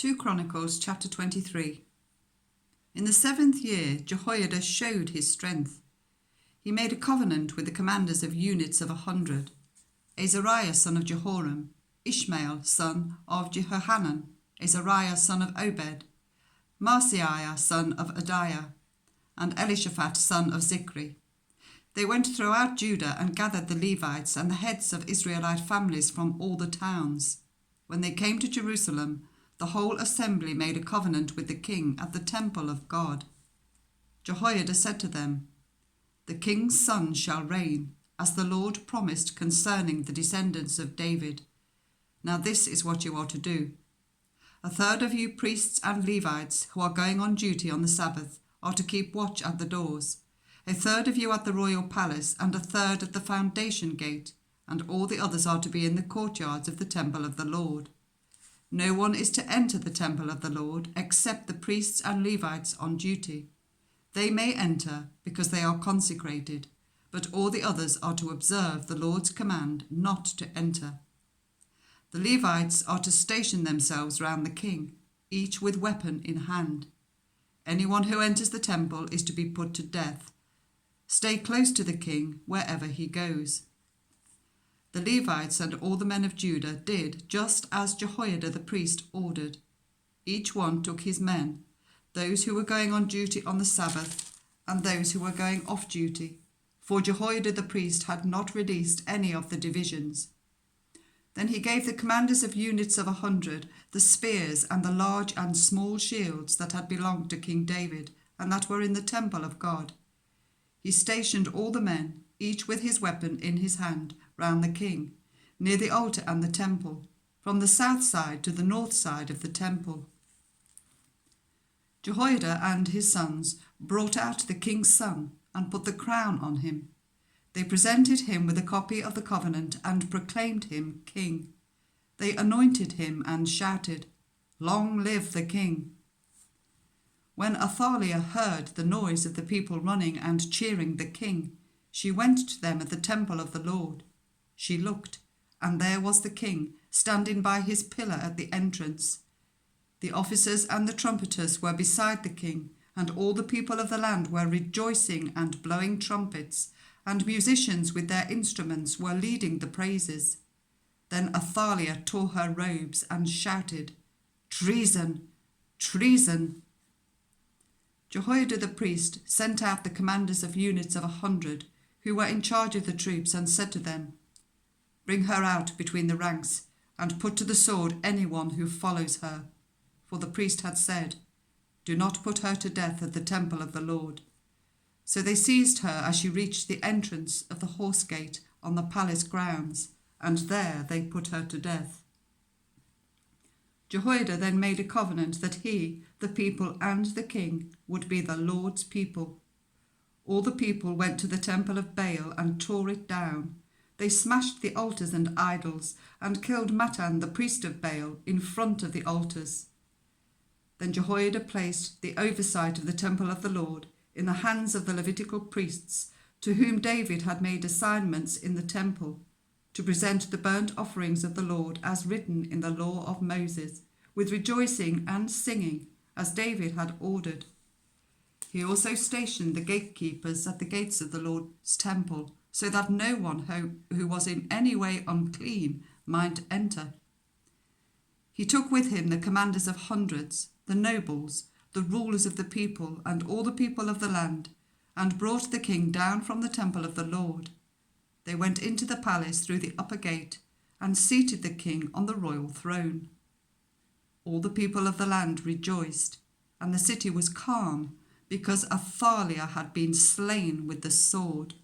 2 Chronicles chapter 23. In the 7th year, Jehoiada showed his strength. He made a covenant with the commanders of units of 100, Azariah son of Jehoram, Ishmael son of Jehohanan, Azariah son of Obed, Maaseiah son of Adiah, and Elishaphat son of Zichri. They went throughout Judah and gathered the Levites and the heads of Israelite families from all the towns. When they came to Jerusalem, the whole assembly made a covenant with the king at the temple of God. Jehoiada said to them, "The king's son shall reign, as the Lord promised concerning the descendants of David. Now this is what you are to do. A third of you priests and Levites who are going on duty on the Sabbath are to keep watch at the doors, a third of you at the royal palace, and a third at the foundation gate, and all the others are to be in the courtyards of the temple of the Lord. No one is to enter the temple of the Lord except the priests and Levites on duty. They may enter because they are consecrated, but all the others are to observe the Lord's command not to enter. The Levites are to station themselves round the king, each with weapon in hand. Anyone who enters the temple is to be put to death. Stay close to the king wherever he goes." The Levites and all the men of Judah did just as Jehoiada the priest ordered. Each one took his men, those who were going on duty on the Sabbath and those who were going off duty, for Jehoiada the priest had not released any of the divisions. Then he gave the commanders of units of 100 the spears and the large and small shields that had belonged to King David and that were in the temple of God. He stationed all the men, each with his weapon in his hand, round the king, near the altar and the temple, from the south side to the north side of the temple. Jehoiada and his sons brought out the king's son and put the crown on him. They presented him with a copy of the covenant and proclaimed him king. They anointed him and shouted, "Long live the king!" When Athaliah heard the noise of the people running and cheering the king, she went to them at the temple of the Lord. She looked, and there was the king, standing by his pillar at the entrance. The officers and the trumpeters were beside the king, and all the people of the land were rejoicing and blowing trumpets, and musicians with their instruments were leading the praises. Then Athaliah tore her robes and shouted, "Treason! Treason!" Jehoiada the priest sent out the commanders of units of 100 who were in charge of the troops and said to them, "Bring her out between the ranks and put to the sword anyone who follows her." For the priest had said, "Do not put her to death at the temple of the Lord." So they seized her as she reached the entrance of the horse gate on the palace grounds, and there they put her to death. Jehoiada then made a covenant that he, the people, and the king would be the Lord's people. All the people went to the temple of Baal and tore it down. They smashed the altars and idols and killed Mattan, the priest of Baal, in front of the altars. Then Jehoiada placed the oversight of the temple of the Lord in the hands of the Levitical priests, to whom David had made assignments in the temple, to present the burnt offerings of the Lord as written in the law of Moses, with rejoicing and singing, as David had ordered. He also stationed the gatekeepers at the gates of the Lord's temple, so that no one who was in any way unclean might enter. He took with him the commanders of hundreds, the nobles, the rulers of the people, and all the people of the land, and brought the king down from the temple of the Lord. They went into the palace through the upper gate and seated the king on the royal throne. All the people of the land rejoiced, and the city was calm, because Athaliah had been slain with the sword.